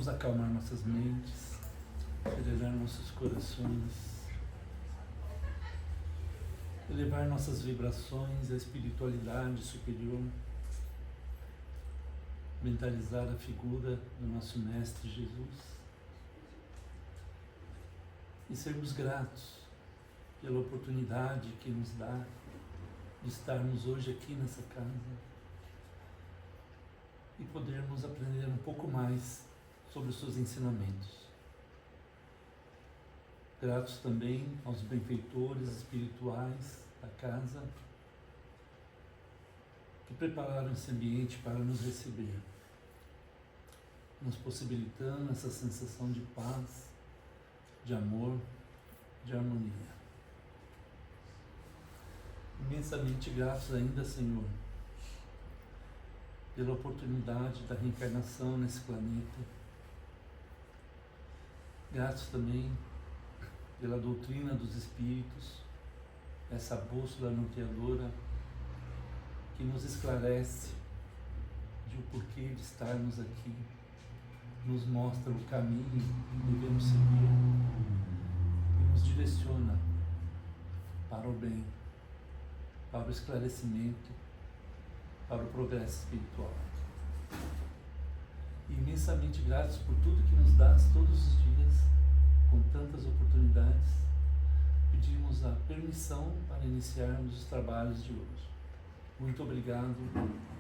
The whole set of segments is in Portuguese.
Vamos acalmar nossas mentes, elevar nossos corações, elevar nossas vibrações à espiritualidade superior, mentalizar a figura do nosso Mestre Jesus e sermos gratos pela oportunidade que nos dá de estarmos hoje aqui nessa casa e podermos aprender um pouco mais sobre os seus ensinamentos. Gratos também aos benfeitores espirituais da casa que prepararam esse ambiente para nos receber, nos possibilitando essa sensação de paz, de amor, de harmonia. Imensamente gratos ainda, Senhor, pela oportunidade da reencarnação nesse planeta. Gratos também pela doutrina dos Espíritos, essa bússola norteadora que nos esclarece de o porquê de estarmos aqui, nos mostra o caminho que devemos seguir e nos direciona para o bem, para o esclarecimento, para o progresso espiritual. E imensamente gratos por tudo que nos dás todos os dias, com tantas oportunidades, pedimos a permissão para iniciarmos os trabalhos de hoje. Muito obrigado,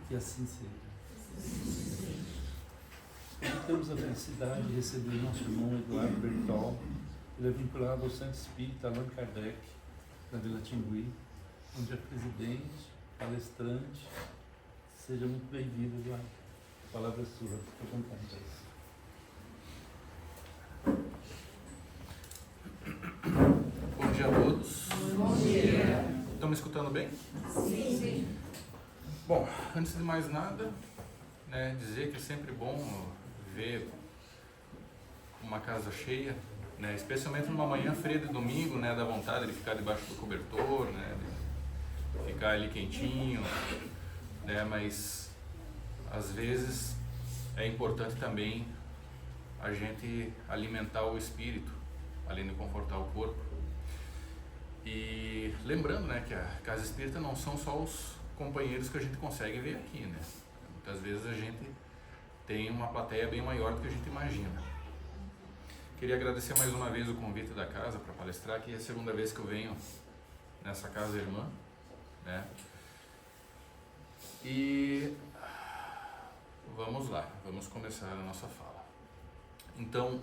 que assim seja. Hoje temos a felicidade de receber nosso irmão Eduardo Bertol. Ele é vinculado ao Centro Espírita Allan Kardec, da Vila Tingui, onde é presidente, palestrante. Seja muito bem-vindo, Eduardo. A palavra é sua, fique à vontade. Bom dia a todos. Bom dia. Estão me escutando bem? Sim, sim. Bom, antes de mais nada, dizer que é sempre bom ver uma casa cheia, especialmente numa manhã fria de domingo, dá vontade de ficar debaixo do cobertor, de ficar ali quentinho, mas às vezes é importante também a gente alimentar o espírito, além de confortar o corpo. E lembrando, que a casa espírita não são só os companheiros que a gente consegue ver aqui, Muitas vezes a gente tem uma plateia bem maior do que a gente imagina. Queria agradecer mais uma vez o convite da casa para palestrar, que é a segunda vez que eu venho nessa casa irmã, E vamos lá, vamos começar a nossa fala. Então,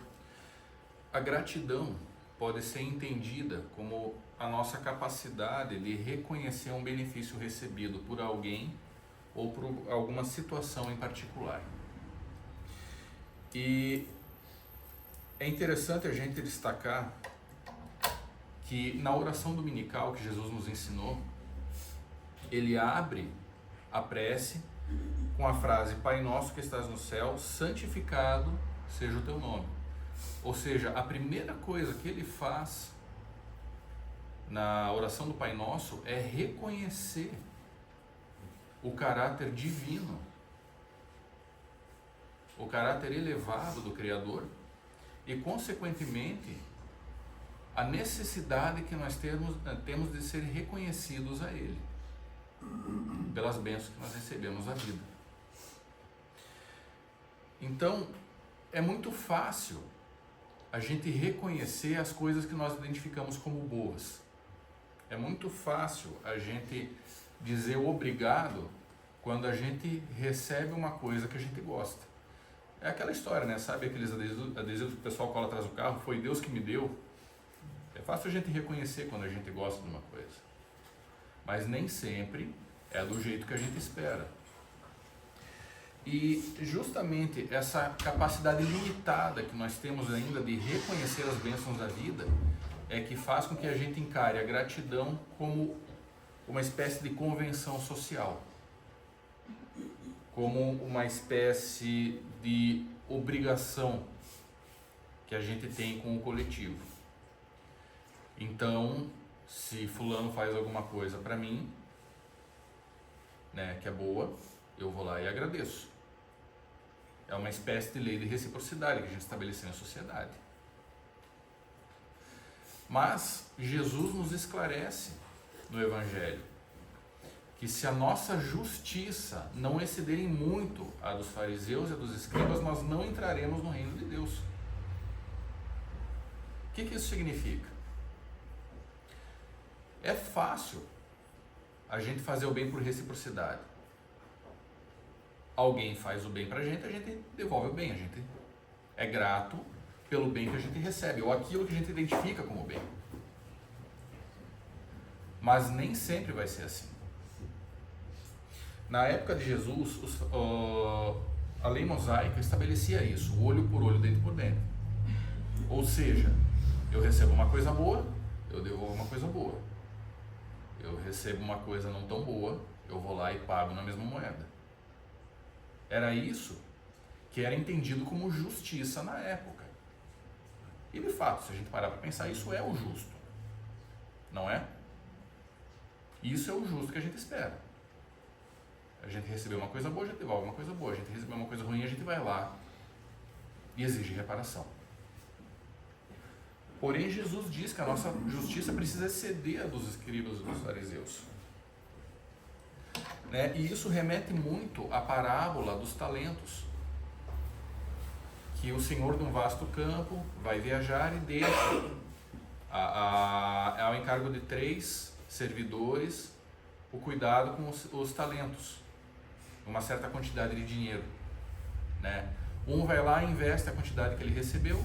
a gratidão pode ser entendida como a nossa capacidade de reconhecer um benefício recebido por alguém ou por alguma situação em particular. E é interessante a gente destacar que na oração dominical que Jesus nos ensinou, ele abre a prece com a frase: Pai nosso que estás no céu, santificado seja o teu nome. Ou seja, a primeira coisa que ele faz na oração do Pai Nosso é reconhecer o caráter divino, o caráter elevado do Criador e, consequentemente, a necessidade que nós temos de ser reconhecidos a Ele pelas bênçãos que nós recebemos na vida. Então, é muito fácil a gente reconhecer as coisas que nós identificamos como boas. É muito fácil a gente dizer obrigado quando a gente recebe uma coisa que a gente gosta. É aquela história, Sabe aqueles adesivos que o pessoal cola atrás do carro? Foi Deus que me deu. É fácil a gente reconhecer quando a gente gosta de uma coisa. Mas nem sempre é do jeito que a gente espera. E justamente essa capacidade limitada que nós temos ainda de reconhecer as bênçãos da vida é que faz com que a gente encare a gratidão como uma espécie de convenção social, como uma espécie de obrigação que a gente tem com o coletivo. Então, se fulano faz alguma coisa para mim, que é boa, eu vou lá e agradeço. É uma espécie de lei de reciprocidade que a gente estabeleceu em sociedade. Mas Jesus nos esclarece no Evangelho que se a nossa justiça não exceder em muito a dos fariseus e a dos escribas, nós não entraremos no reino de Deus. O que isso significa? É fácil a gente fazer o bem por reciprocidade. Alguém faz o bem pra gente, a gente devolve o bem, a gente é grato pelo bem que a gente recebe, ou aquilo que a gente identifica como bem. Mas nem sempre vai ser assim. Na época de Jesus, a lei mosaica estabelecia isso, olho por olho, dente por dente. Ou seja, eu recebo uma coisa boa, eu devolvo uma coisa boa. Eu recebo uma coisa não tão boa, eu vou lá e pago na mesma moeda. Era isso que era entendido como justiça na época. E de fato, se a gente parar para pensar, isso é o justo. Não é? Isso é o justo que a gente espera. A gente recebeu uma coisa boa, a gente devolve uma coisa boa. A gente recebeu uma coisa ruim, a gente vai lá e exige reparação. Porém, Jesus diz que a nossa justiça precisa exceder a dos escribas e dos fariseus. Né? E isso remete muito à parábola dos talentos. Que o senhor de um vasto campo vai viajar e deixa ao encargo de 3 servidores o cuidado com os talentos, uma certa quantidade de dinheiro. Né? Um vai lá e investe a quantidade que ele recebeu,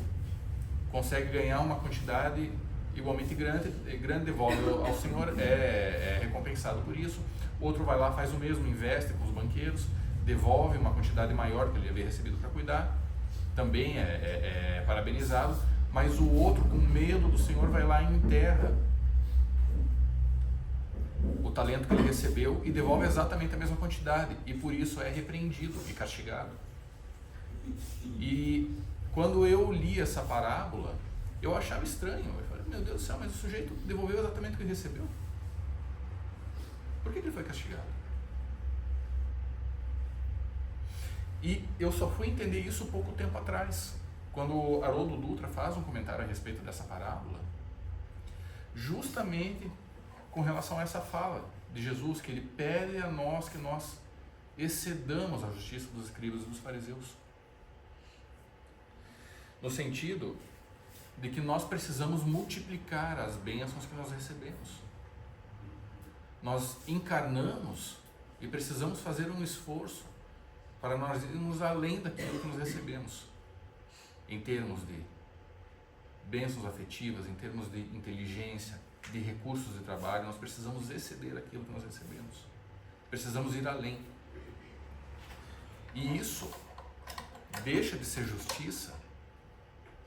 consegue ganhar uma quantidade igualmente grande, devolve ao senhor, é recompensado por isso. Outro vai lá, faz o mesmo, investe com os banqueiros, devolve uma quantidade maior que ele havia recebido para cuidar, também é parabenizado. Mas o outro, com medo do senhor, vai lá e enterra o talento que ele recebeu e devolve exatamente a mesma quantidade, e por isso é repreendido e castigado. E quando eu li essa parábola, eu achava estranho. Eu falei, meu Deus do céu, mas o sujeito devolveu exatamente o que ele recebeu. Por que ele foi castigado? E eu só fui entender isso pouco tempo atrás, quando Haroldo Dutra faz um comentário a respeito dessa parábola, justamente com relação a essa fala de Jesus, que ele pede a nós que nós excedamos a justiça dos escribas e dos fariseus. No sentido de que nós precisamos multiplicar as bênçãos que nós recebemos. Nós encarnamos e precisamos fazer um esforço para nós irmos além daquilo que nós recebemos, em termos de bênçãos afetivas, em termos de inteligência, de recursos de trabalho. Nós precisamos exceder aquilo que nós recebemos. Precisamos ir além. E isso deixa de ser justiça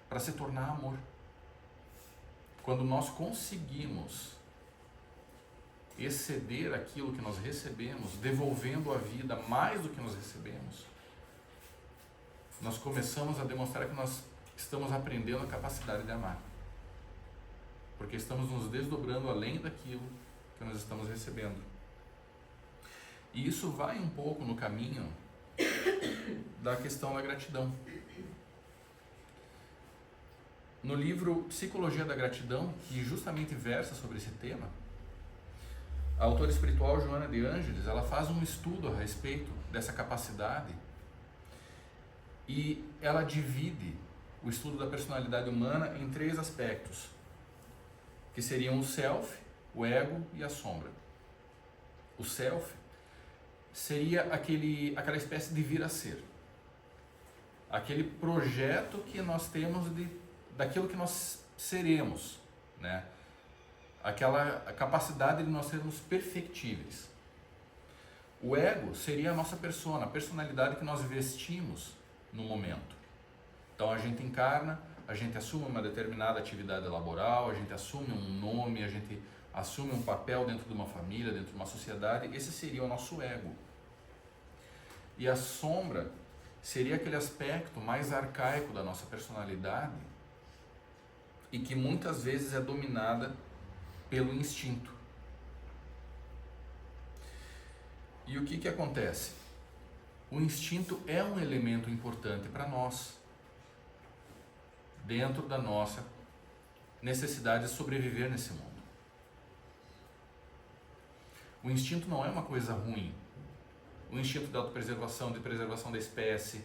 para se tornar amor. Quando nós conseguimos exceder aquilo que nós recebemos, devolvendo à vida mais do que nós recebemos, nós começamos a demonstrar que nós estamos aprendendo a capacidade de amar. Porque estamos nos desdobrando além daquilo que nós estamos recebendo. E isso vai um pouco no caminho da questão da gratidão. No livro Psicologia da Gratidão, que justamente versa sobre esse tema, a autora espiritual Joana de Ângeles, ela faz um estudo a respeito dessa capacidade e ela divide o estudo da personalidade humana em 3 aspectos, que seriam o self, o ego e a sombra. O self seria aquela espécie de vir a ser, aquele projeto que nós temos daquilo que nós seremos, né? Aquela capacidade de nós sermos perfectíveis. O ego seria a nossa persona, a personalidade que nós vestimos no momento. Então a gente encarna, a gente assume uma determinada atividade laboral, a gente assume um nome, a gente assume um papel dentro de uma família, dentro de uma sociedade. Esse seria o nosso ego. E a sombra seria aquele aspecto mais arcaico da nossa personalidade e que muitas vezes é dominada pelo instinto. E o que acontece? o instinto é um elemento importante para nós, dentro da nossa necessidade de sobreviver nesse mundo. O instinto não é uma coisa ruim. O instinto de autopreservação, de preservação da espécie,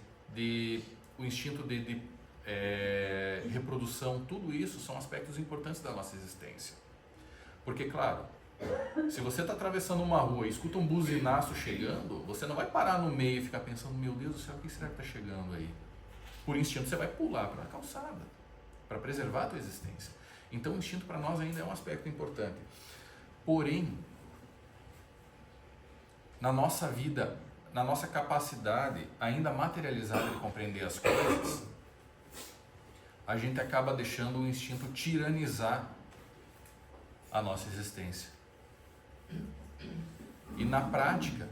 o instinto de reprodução, tudo isso são aspectos importantes da nossa existência. Porque, claro, se você está atravessando uma rua e escuta um buzinaço chegando, você não vai parar no meio e ficar pensando, meu Deus do céu, o que será que está chegando aí? Por instinto você vai pular para a calçada, para preservar a tua existência. Então o instinto para nós ainda é um aspecto importante. Porém, na nossa vida, na nossa capacidade ainda materializada de compreender as coisas, a gente acaba deixando o instinto tiranizar a nossa existência. E na prática,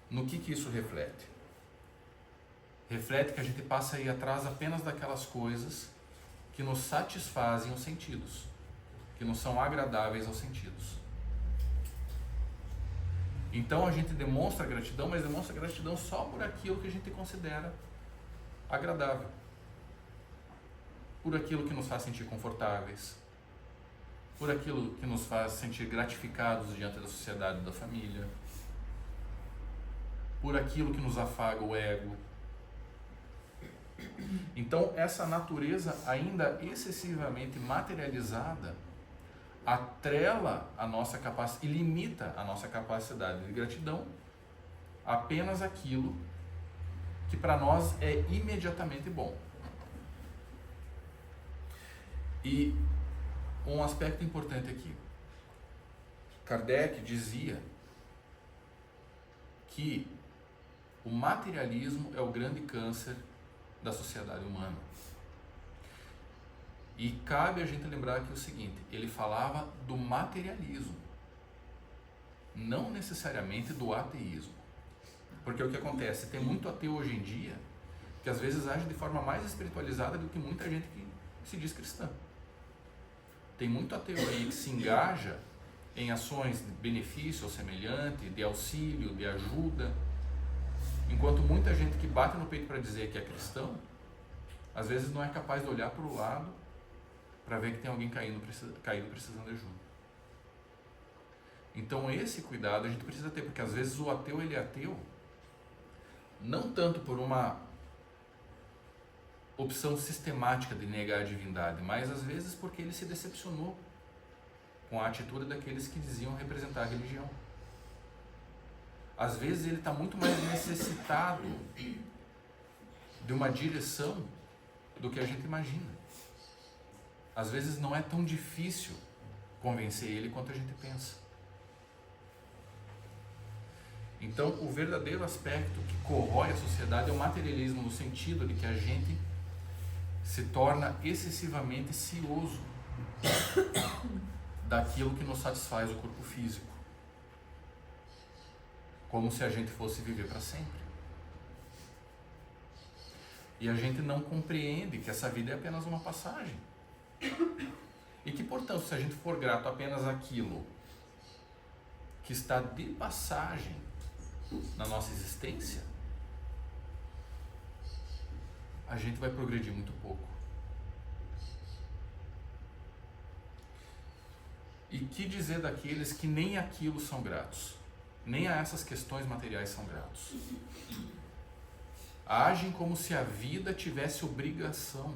no que isso reflete? Reflete que a gente passa a ir atrás apenas daquelas coisas que nos satisfazem os sentidos, que nos são agradáveis aos sentidos. Então a gente demonstra gratidão, mas demonstra gratidão só por aquilo que a gente considera agradável, por aquilo que nos faz sentir confortáveis, por aquilo que nos faz sentir gratificados diante da sociedade e da família, por aquilo que nos afaga o ego. Então essa natureza ainda excessivamente materializada atrela a nossa capacidade e limita a nossa capacidade de gratidão apenas aquilo que para nós é imediatamente bom. E um aspecto importante aqui, Kardec dizia que o materialismo é o grande câncer da sociedade humana. E cabe a gente lembrar aqui o seguinte, ele falava do materialismo, não necessariamente do ateísmo. Porque o que acontece? Tem muito ateu hoje em dia que às vezes age de forma mais espiritualizada do que muita gente que se diz cristã. Tem muito ateu aí que se engaja em ações de benefício ao semelhante, de auxílio, de ajuda, enquanto muita gente que bate no peito para dizer que é cristão, às vezes não é capaz de olhar para o lado para ver que tem alguém caído precisando de ajuda. Então esse cuidado a gente precisa ter, porque às vezes o ateu ele é ateu não tanto por uma opção sistemática de negar a divindade, mas às vezes porque ele se decepcionou com a atitude daqueles que diziam representar a religião. Às vezes ele está muito mais necessitado de uma direção do que a gente imagina. Às vezes não é tão difícil convencer ele quanto a gente pensa. Então, o verdadeiro aspecto que corrói a sociedade é o materialismo, no sentido de que a gente se torna excessivamente cioso daquilo que nos satisfaz o corpo físico, como se a gente fosse viver para sempre. E a gente não compreende que essa vida é apenas uma passagem. E que, portanto, se a gente for grato apenas àquilo que está de passagem na nossa existência, a gente vai progredir muito pouco. E que dizer daqueles que nem aquilo são gratos, nem a essas questões materiais são gratos? Agem como se a vida tivesse obrigação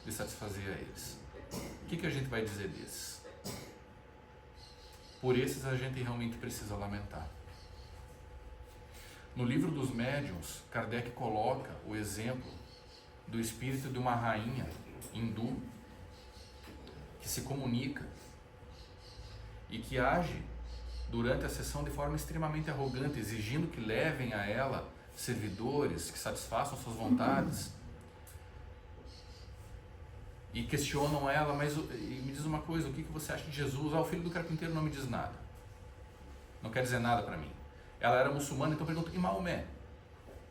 de satisfazer a eles. O que a gente vai dizer desses? Por esses a gente realmente precisa lamentar. No livro dos médiuns, Kardec coloca o exemplo do espírito de uma rainha hindu que se comunica e que age durante a sessão de forma extremamente arrogante, exigindo que levem a ela servidores que satisfaçam suas vontades. E questionam ela, mas me diz uma coisa, o que você acha de Jesus? O filho do carpinteiro não me diz nada. Não quer dizer nada para mim. Ela era muçulmana, então pergunta, e Maomé?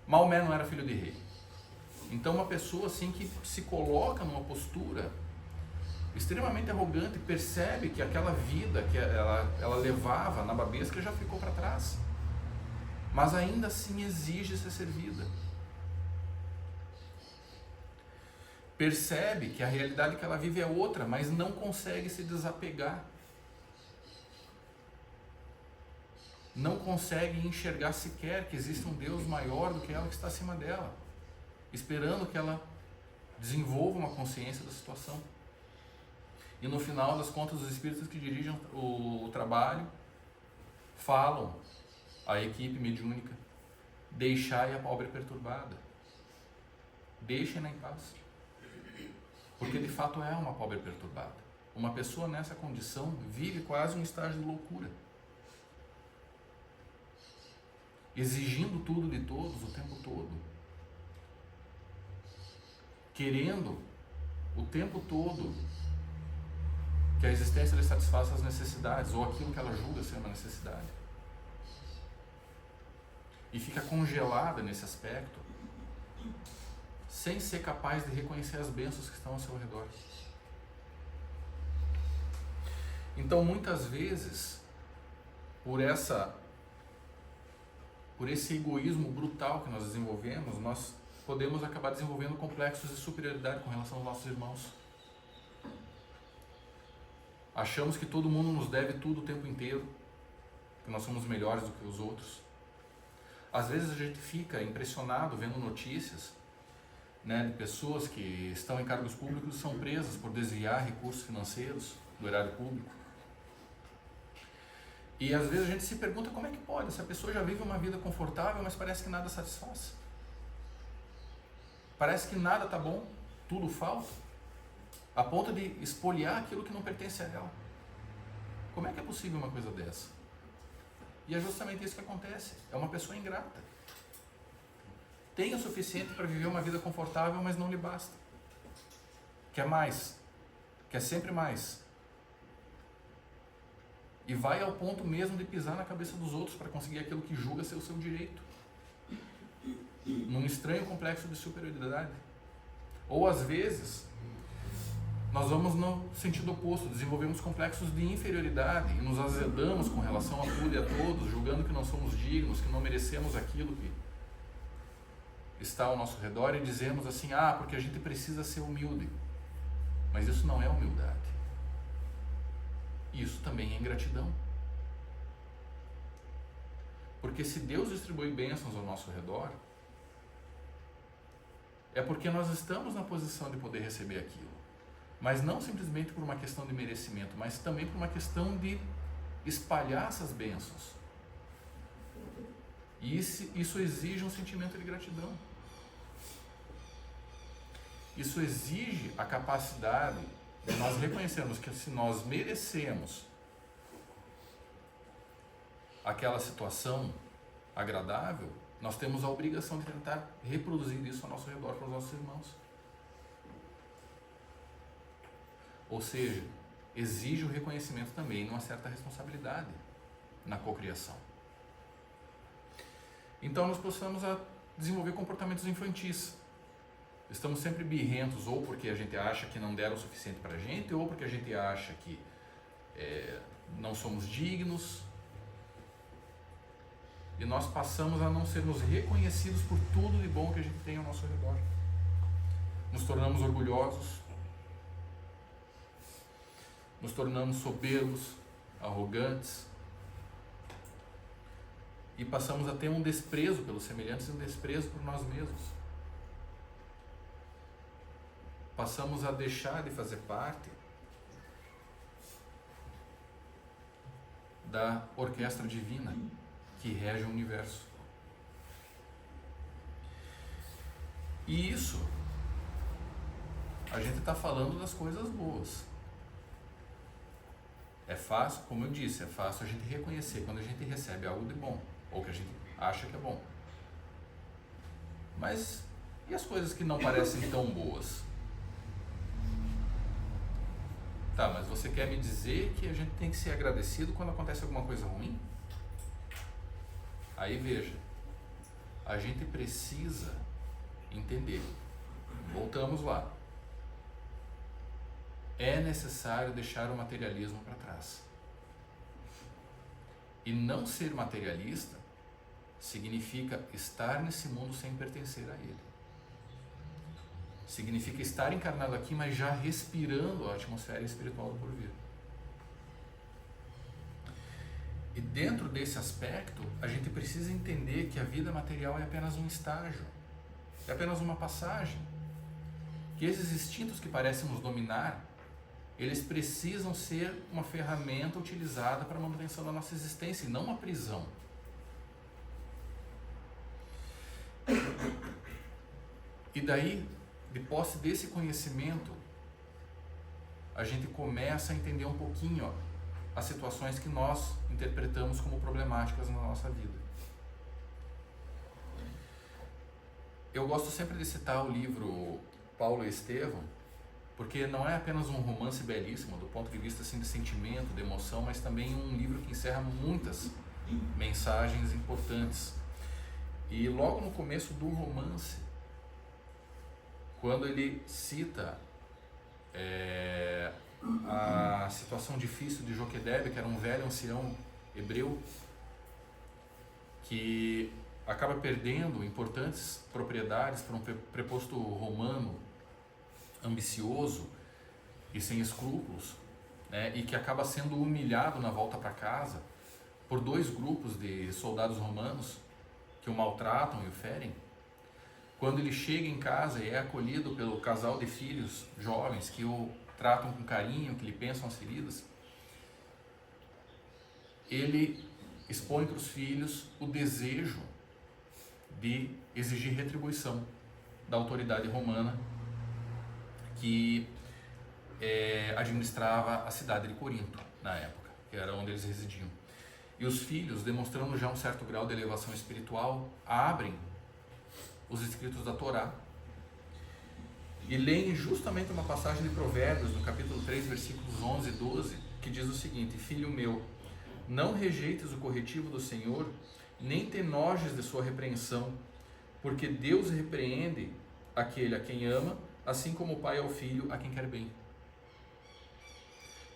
Maomé não era filho de rei. Então uma pessoa assim que se coloca numa postura extremamente arrogante, percebe que aquela vida que ela levava na babesca já ficou para trás. mas ainda assim exige ser servida. Percebe que a realidade que ela vive é outra, mas não consegue se desapegar. Não consegue enxergar sequer que existe um Deus maior do que ela que está acima dela, esperando que ela desenvolva uma consciência da situação. E no final das contas, os espíritos que dirigem o trabalho falam à equipe mediúnica: deixai a pobre perturbada, deixem-na em paz. Porque de fato é uma pobre perturbada. Uma pessoa nessa condição vive quase um estágio de loucura, exigindo tudo de todos o tempo todo, querendo o tempo todo que a existência lhe satisfaça as necessidades, ou aquilo que ela julga ser uma necessidade. E fica congelada nesse aspecto, sem ser capaz de reconhecer as bênçãos que estão ao seu redor. Então, muitas vezes, por esse egoísmo brutal que nós desenvolvemos, nós podemos acabar desenvolvendo complexos de superioridade com relação aos nossos irmãos. Achamos que todo mundo nos deve tudo o tempo inteiro, que nós somos melhores do que os outros. Às vezes a gente fica impressionado vendo notícias, né, de pessoas que estão em cargos públicos e são presas por desviar recursos financeiros do erário público. E às vezes a gente se pergunta como é que pode, essa pessoa já vive uma vida confortável, mas parece que nada satisfaz. Parece que nada está bom, tudo falta, a ponto de espoliar aquilo que não pertence a ela. Como é que é possível uma coisa dessa? E é justamente isso que acontece, é uma pessoa ingrata. Tem o suficiente para viver uma vida confortável, mas não lhe basta. Quer mais, quer sempre mais. E vai ao ponto mesmo de pisar na cabeça dos outros para conseguir aquilo que julga ser o seu direito. Num estranho complexo de superioridade. Ou às vezes, nós vamos no sentido oposto, desenvolvemos complexos de inferioridade e nos azedamos com relação a tudo e a todos, julgando que não somos dignos, que não merecemos aquilo que está ao nosso redor, e dizemos assim: porque a gente precisa ser humilde. Mas isso não é humildade. Isso também é ingratidão. Porque se Deus distribui bênçãos ao nosso redor, é porque nós estamos na posição de poder receber aquilo. Mas não simplesmente por uma questão de merecimento, mas também por uma questão de espalhar essas bênçãos. E isso exige um sentimento de gratidão. Isso exige a capacidade de nós reconhecermos que se nós merecemos aquela situação agradável, nós temos a obrigação de tentar reproduzir isso ao nosso redor para os nossos irmãos. Ou seja, exige o reconhecimento também, uma certa responsabilidade na cocriação. Então nós possamos desenvolver comportamentos infantis. Estamos sempre birrentos, ou porque a gente acha que não deram o suficiente para a gente, ou porque a gente acha que não somos dignos. E nós passamos a não sermos reconhecidos por tudo de bom que a gente tem ao nosso redor. Nos tornamos orgulhosos, nos tornamos soberbos, arrogantes, e passamos a ter um desprezo pelos semelhantes e um desprezo por nós mesmos. Passamos a deixar de fazer parte da orquestra divina que rege o universo. E isso, a gente está falando das coisas boas. É fácil, como eu disse, é fácil a gente reconhecer quando a gente recebe algo de bom, ou que a gente acha que é bom. Mas e as coisas que não parecem tão boas? Tá, mas você quer me dizer que a gente tem que ser agradecido quando acontece alguma coisa ruim? Aí veja, a gente precisa entender. Voltamos lá. É necessário deixar o materialismo para trás. E não ser materialista significa estar nesse mundo sem pertencer a ele. Significa estar encarnado aqui, mas já respirando a atmosfera espiritual do porvir. E dentro desse aspecto, a gente precisa entender que a vida material é apenas um estágio, é apenas uma passagem. Que esses instintos que parecem nos dominar, eles precisam ser uma ferramenta utilizada para a manutenção da nossa existência e não uma prisão. E daí, de posse desse conhecimento, a gente começa a entender um pouquinho as situações que nós interpretamos como problemáticas na nossa vida. Eu gosto sempre de citar o livro Paulo e Estevão, porque não é apenas um romance belíssimo do ponto de vista assim, de sentimento, de emoção, mas também um livro que encerra muitas mensagens importantes. E logo no começo do romance, quando ele cita a situação difícil de Joquedebe, que era um velho ancião hebreu, que acaba perdendo importantes propriedades para um preposto romano ambicioso e sem escrúpulos, né, e que acaba sendo humilhado na volta para casa por 2 grupos de soldados romanos que o maltratam e o ferem. Quando ele chega em casa e é acolhido pelo casal de filhos jovens que o tratam com carinho, que lhe pensam as feridas, ele expõe para os filhos o desejo de exigir retribuição da autoridade romana que administrava a cidade de Corinto na época, que era onde eles residiam. E os filhos, demonstrando já um certo grau de elevação espiritual, abrem os escritos da Torá e leem justamente uma passagem de Provérbios, no capítulo 3, versículos 11 e 12, que diz o seguinte: Filho meu, não rejeites o corretivo do Senhor, nem te enojes de sua repreensão, porque Deus repreende aquele a quem ama, assim como o pai ao filho a quem quer bem.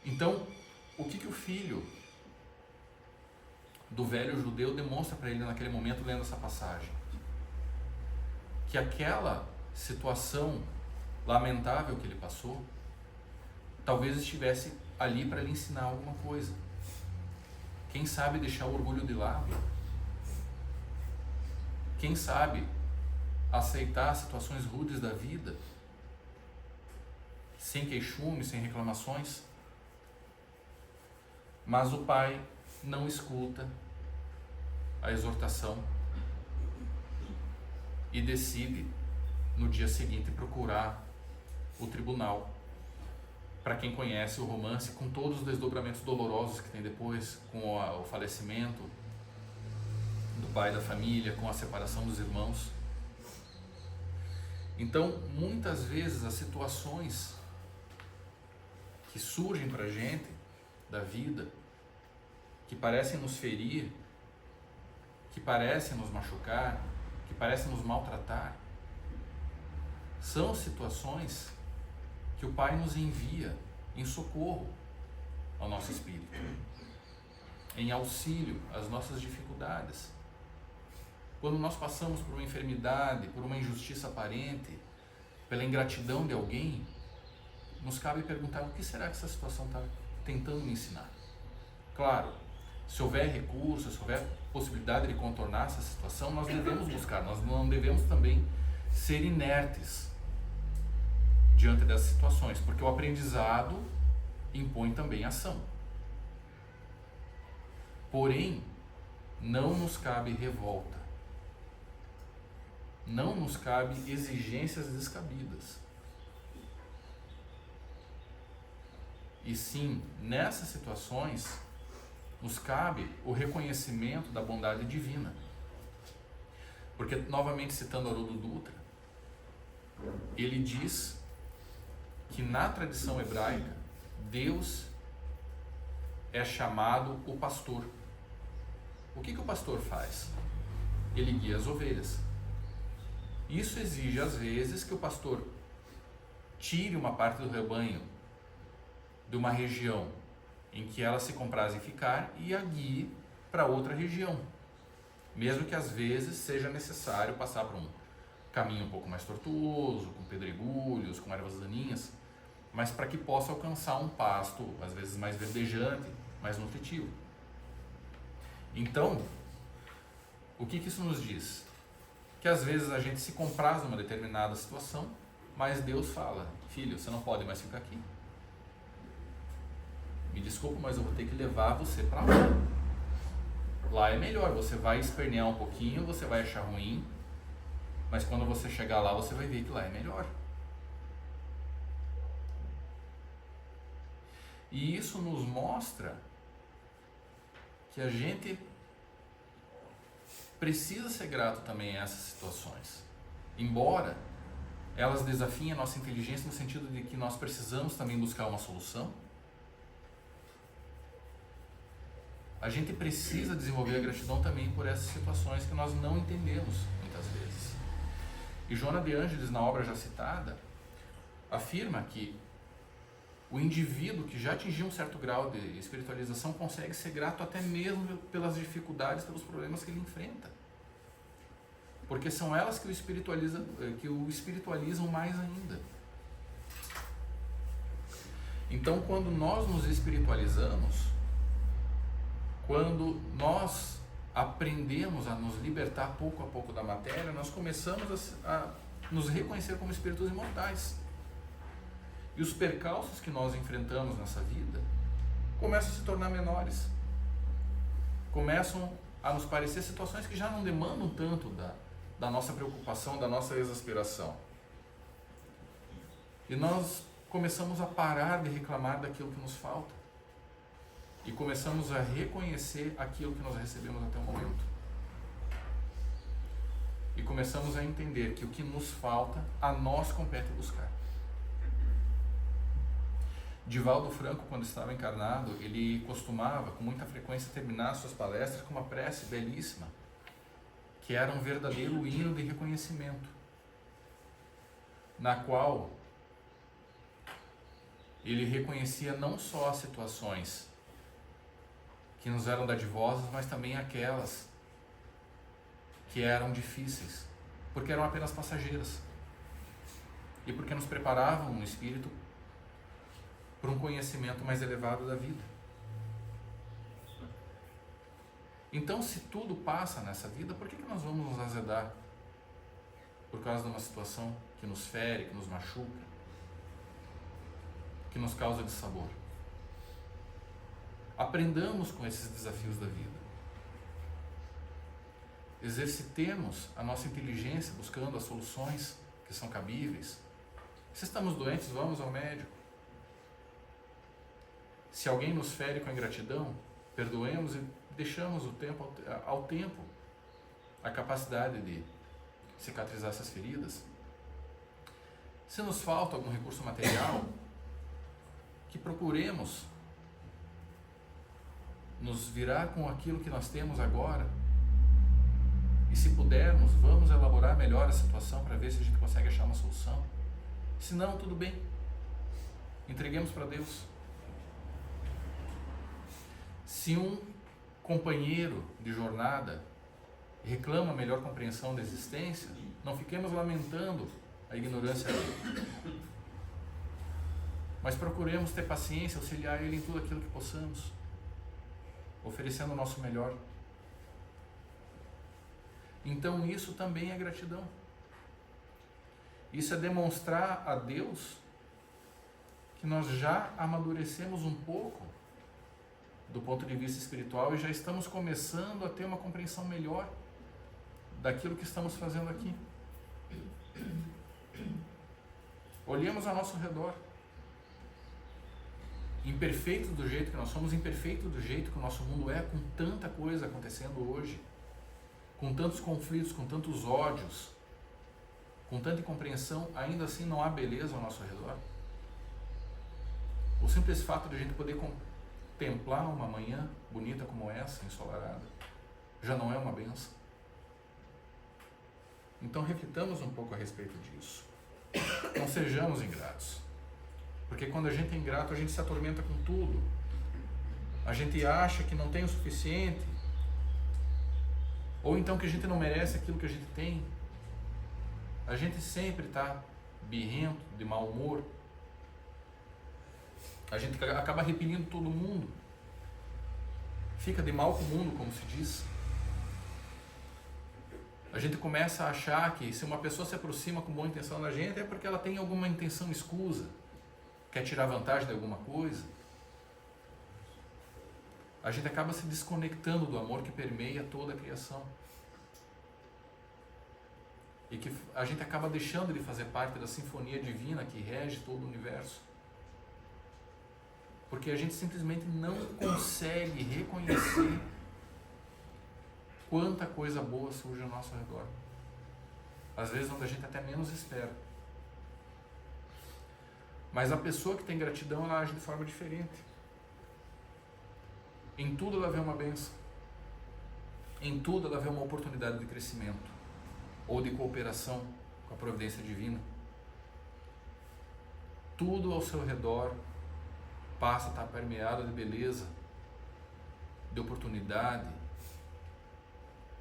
Então, o que o filho do velho judeu demonstra para ele naquele momento lendo essa passagem? Que aquela situação lamentável que ele passou, talvez estivesse ali para lhe ensinar alguma coisa. Quem sabe deixar o orgulho de lado? Quem sabe aceitar situações rudes da vida, sem queixume, sem reclamações? Mas o pai não escuta a exortação e decide no dia seguinte procurar o tribunal. Para quem conhece o romance, com todos os desdobramentos dolorosos que tem depois, com o falecimento do pai da família, com a separação dos irmãos. Então, muitas vezes as situações que surgem para a gente da vida, que parecem nos ferir, que parecem nos machucar, que parecem nos maltratar, são situações que o Pai nos envia em socorro ao nosso espírito, em auxílio às nossas dificuldades. Quando nós passamos por uma enfermidade, por uma injustiça aparente, pela ingratidão de alguém, nos cabe perguntar: o que será que essa situação está tentando me ensinar? Claro, se houver recurso, se houver possibilidade de contornar essa situação, nós devemos buscar, nós não devemos também ser inertes diante dessas situações, porque o aprendizado impõe também ação. Porém, não nos cabe revolta, não nos cabe exigências descabidas. E sim, nessas situações, nos cabe o reconhecimento da bondade divina. Porque, novamente citando Haroldo Dutra, ele diz que na tradição hebraica, Deus é chamado o pastor. O que o pastor faz? Ele guia as ovelhas. Isso exige, às vezes, que o pastor tire uma parte do rebanho de uma região em que ela se compraz em ficar e a guie para outra região. mesmo que às vezes seja necessário passar por um caminho um pouco mais tortuoso, com pedregulhos, com ervas daninhas, mas para que possa alcançar um pasto, às vezes mais verdejante, mais nutritivo. Então, o que isso nos diz? Que às vezes a gente se compraz numa determinada situação, mas Deus fala: filho, você não pode mais ficar aqui. Me desculpa, mas eu vou ter que levar você para lá. Lá é melhor, você vai espernear um pouquinho, você vai achar ruim, mas quando você chegar lá, você vai ver que lá é melhor. E isso nos mostra que a gente precisa ser grato também a essas situações. Embora elas desafiem a nossa inteligência no sentido de que nós precisamos também buscar uma solução, a gente precisa desenvolver a gratidão também por essas situações que nós não entendemos muitas vezes. E Joana de Ângeles, na obra já citada, afirma que o indivíduo que já atingiu um certo grau de espiritualização consegue ser grato até mesmo pelas dificuldades, pelos problemas que ele enfrenta. Porque são elas que o espiritualizam mais ainda. Então, quando nós nos espiritualizamos, quando nós aprendemos a nos libertar pouco a pouco da matéria, nós começamos a nos reconhecer como espíritos imortais. E os percalços que nós enfrentamos nessa vida começam a se tornar menores. Começam a nos parecer situações que já não demandam tanto da nossa preocupação, da nossa exasperação. E nós começamos a parar de reclamar daquilo que nos falta. E começamos a reconhecer aquilo que nós recebemos até o momento. E começamos a entender que o que nos falta, a nós compete buscar. Divaldo Franco, quando estava encarnado, ele costumava com muita frequência terminar suas palestras com uma prece belíssima, que era um verdadeiro hino de reconhecimento, na qual ele reconhecia não só as situações que nos eram dadivosas, mas também aquelas que eram difíceis, porque eram apenas passageiras e porque nos preparavam no espírito para um conhecimento mais elevado da vida. Então, se tudo passa nessa vida, por que nós vamos nos azedar por causa de uma situação que nos fere, que nos machuca, que nos causa dissabor? Aprendamos com esses desafios da vida. Exercitemos a nossa inteligência buscando as soluções que são cabíveis. Se estamos doentes, vamos ao médico. Se alguém nos fere com ingratidão, perdoemos e deixamos ao tempo a capacidade de cicatrizar essas feridas. Se nos falta algum recurso material, que procuremos nos virar com aquilo que nós temos agora, e se pudermos, vamos elaborar melhor a situação para ver se a gente consegue achar uma solução. Se não, tudo bem, entreguemos para Deus. Se um companheiro de jornada reclama melhor compreensão da existência, não fiquemos lamentando a ignorância dele, mas procuremos ter paciência, auxiliar ele em tudo aquilo que possamos, oferecendo o nosso melhor. Então isso também é gratidão. Isso é demonstrar a Deus que nós já amadurecemos um pouco do ponto de vista espiritual e já estamos começando a ter uma compreensão melhor daquilo que estamos fazendo aqui. Olhemos ao nosso redor. Imperfeito do jeito que nós somos, imperfeito do jeito que o nosso mundo é, com tanta coisa acontecendo hoje, com tantos conflitos, com tantos ódios, com tanta incompreensão, ainda assim não há beleza ao nosso redor. O simples fato de a gente poder contemplar uma manhã bonita como essa, ensolarada, já não é uma benção? Então reflitamos um pouco a respeito disso. Não sejamos ingratos. Porque quando a gente é ingrato, a gente se atormenta com tudo. A gente acha que não tem o suficiente, Ou então que a gente não merece aquilo que a gente tem. A gente sempre está birrento, de mau humor. A gente acaba repelindo todo mundo. Fica de mal com o mundo, como se diz. A gente começa a achar que se uma pessoa se aproxima com boa intenção da gente é porque ela tem alguma intenção escusa, quer tirar vantagem de alguma coisa. A gente acaba se desconectando do amor que permeia toda a criação. E que a gente acaba deixando de fazer parte da sinfonia divina que rege todo o universo. Porque a gente simplesmente não consegue reconhecer quanta coisa boa surge ao nosso redor. Às vezes onde a gente até menos espera. Mas a pessoa que tem gratidão, ela age de forma diferente. Em tudo ela vê uma bênção. Em tudo ela vê uma oportunidade de crescimento ou de cooperação com a providência divina. Tudo ao seu redor passa a estar permeado de beleza, de oportunidade,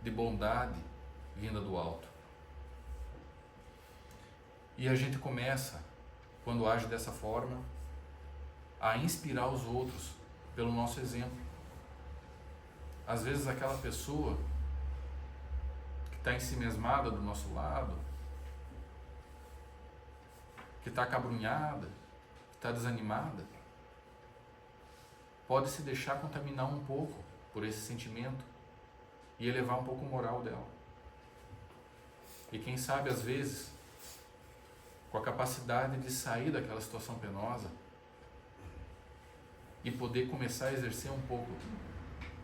de bondade vinda do alto. E a gente começa, quando age dessa forma, a inspirar os outros pelo nosso exemplo. Às vezes aquela pessoa que está ensimesmada do nosso lado, que está acabrunhada, que está desanimada, pode se deixar contaminar um pouco por esse sentimento e elevar um pouco o moral dela. E quem sabe, às vezes, com a capacidade de sair daquela situação penosa e poder começar a exercer um pouco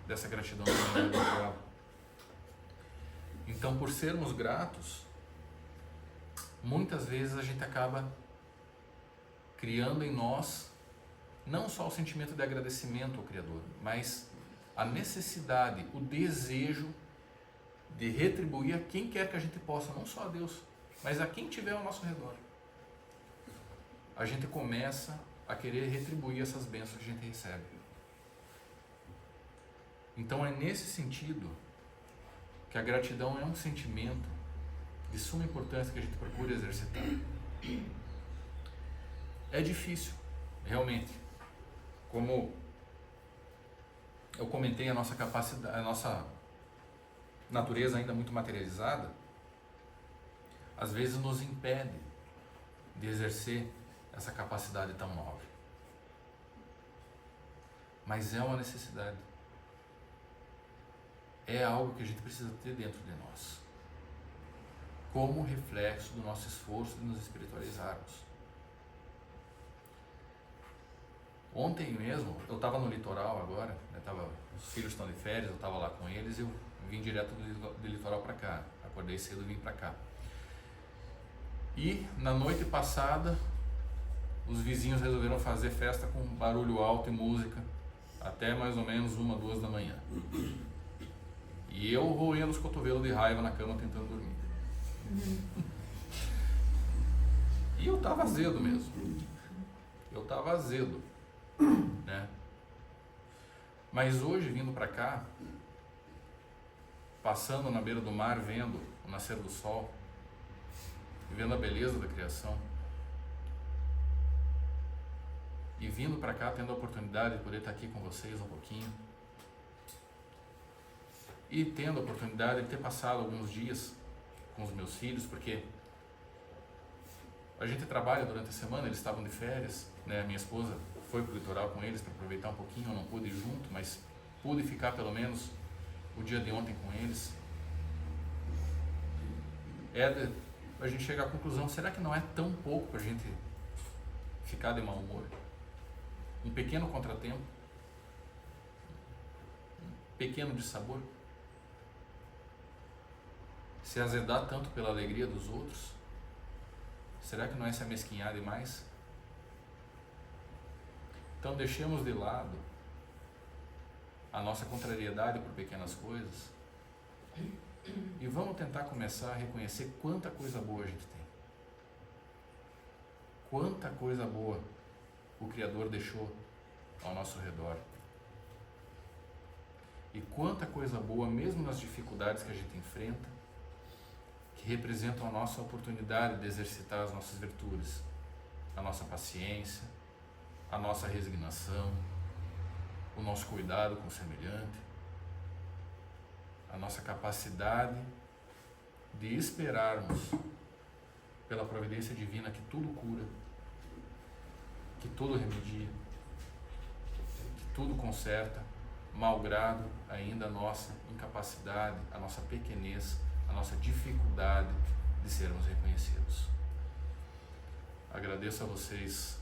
dessa gratidão do outro lado. Então, por sermos gratos, muitas vezes a gente acaba criando em nós não só o sentimento de agradecimento ao Criador, mas a necessidade, o desejo de retribuir a quem quer que a gente possa, não só a Deus, mas a quem tiver ao nosso redor. A gente começa a querer retribuir essas bênçãos que a gente recebe. Então é nesse sentido que a gratidão é um sentimento de suma importância que a gente procura exercitar. É difícil, realmente. Como eu comentei, a nossa capacidade, a nossa natureza ainda muito materializada, às vezes nos impede de exercer essa capacidade tão nobre. Mas é uma necessidade. É algo que a gente precisa ter dentro de nós, como reflexo do nosso esforço de nos espiritualizarmos. Ontem mesmo, eu estava no litoral agora, os filhos estão de férias, eu estava lá com eles e eu vim direto do litoral para cá. Acordei cedo e vim para cá. E na noite passada, os vizinhos resolveram fazer festa com barulho alto e música até mais ou menos 1, 2 da manhã. E eu roendo os cotovelos de raiva na cama tentando dormir. E eu estava azedo mesmo. Eu estava azedo, né? Mas hoje, vindo para cá, passando na beira do mar, vendo o nascer do sol, vendo a beleza da criação, e vindo para cá tendo a oportunidade de poder estar aqui com vocês um pouquinho, e tendo a oportunidade de ter passado alguns dias com os meus filhos, porque a gente trabalha durante a semana, eles estavam de férias, né? Minha esposa foi para o litoral com eles para aproveitar um pouquinho, eu não pude ir junto, mas pude ficar pelo menos o dia de ontem com eles. A gente chega à conclusão, será que não é tão pouco para a gente ficar de mau humor? Um pequeno contratempo, um pequeno dissabor, se azedar tanto pela alegria dos outros, será que não é se amesquinhar demais? Então deixemos de lado a nossa contrariedade por pequenas coisas e vamos tentar começar a reconhecer quanta coisa boa a gente tem. Quanta coisa boa o Criador deixou ao nosso redor. E quanta coisa boa, mesmo nas dificuldades que a gente enfrenta, que representam a nossa oportunidade de exercitar as nossas virtudes, a nossa paciência, a nossa resignação, o nosso cuidado com o semelhante, a nossa capacidade de esperarmos pela providência divina que tudo cura, que tudo remedia, que tudo conserta, malgrado ainda a nossa incapacidade, a nossa pequenez, a nossa dificuldade de sermos reconhecidos. Agradeço a vocês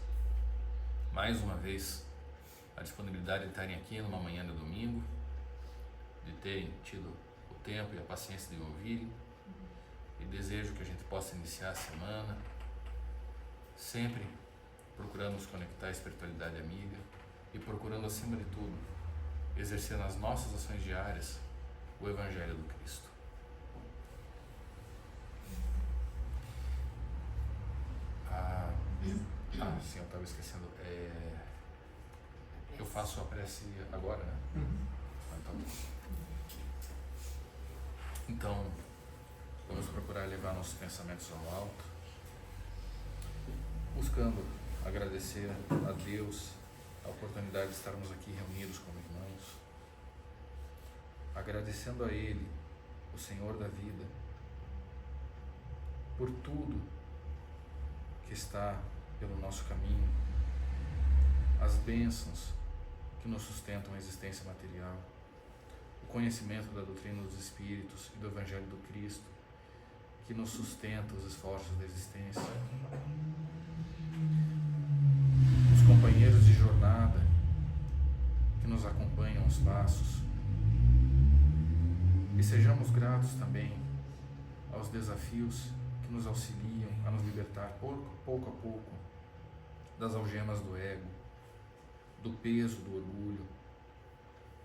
mais uma vez a disponibilidade de estarem aqui numa manhã de domingo, de terem tido o tempo e a paciência de me ouvirem, e desejo que a gente possa iniciar a semana sempre procurando nos conectar à espiritualidade amiga e procurando, acima de tudo, exercer nas nossas ações diárias o Evangelho do Cristo. Sim, eu estava esquecendo. Eu faço a prece agora, né? Então, vamos procurar levar nossos pensamentos ao alto, buscando agradecer a Deus a oportunidade de estarmos aqui reunidos como irmãos, agradecendo a Ele, o Senhor da vida, por tudo que está pelo nosso caminho, as bênçãos que nos sustentam a existência material, o conhecimento da doutrina dos Espíritos e do Evangelho do Cristo, que nos sustenta os esforços da existência, os companheiros de jornada que nos acompanham aos passos, e sejamos gratos também aos desafios que nos auxiliam a nos libertar pouco a pouco das algemas do ego, do peso do orgulho,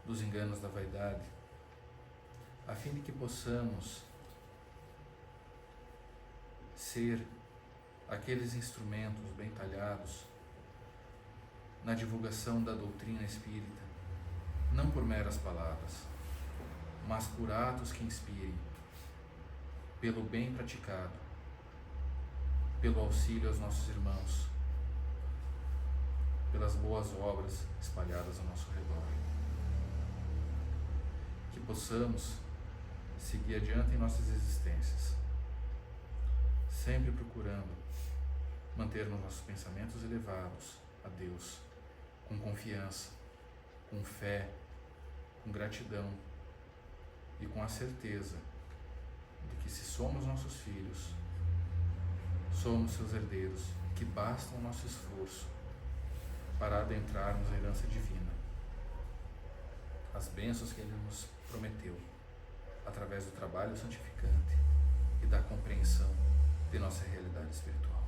dos enganos da vaidade, a fim de que possamos ser aqueles instrumentos bem talhados na divulgação da doutrina espírita, não por meras palavras, mas por atos que inspirem, pelo bem praticado, pelo auxílio aos nossos irmãos, pelas boas obras espalhadas ao nosso redor. Que possamos seguir adiante em nossas existências, sempre procurando manter nos nossos pensamentos elevados a Deus, com confiança, com fé, com gratidão e com a certeza de que, se somos nossos filhos, somos seus herdeiros, que basta o nosso esforço para adentrarmos a herança divina, as bênçãos que Ele nos prometeu, através do trabalho santificante e da compreensão de nossa realidade espiritual.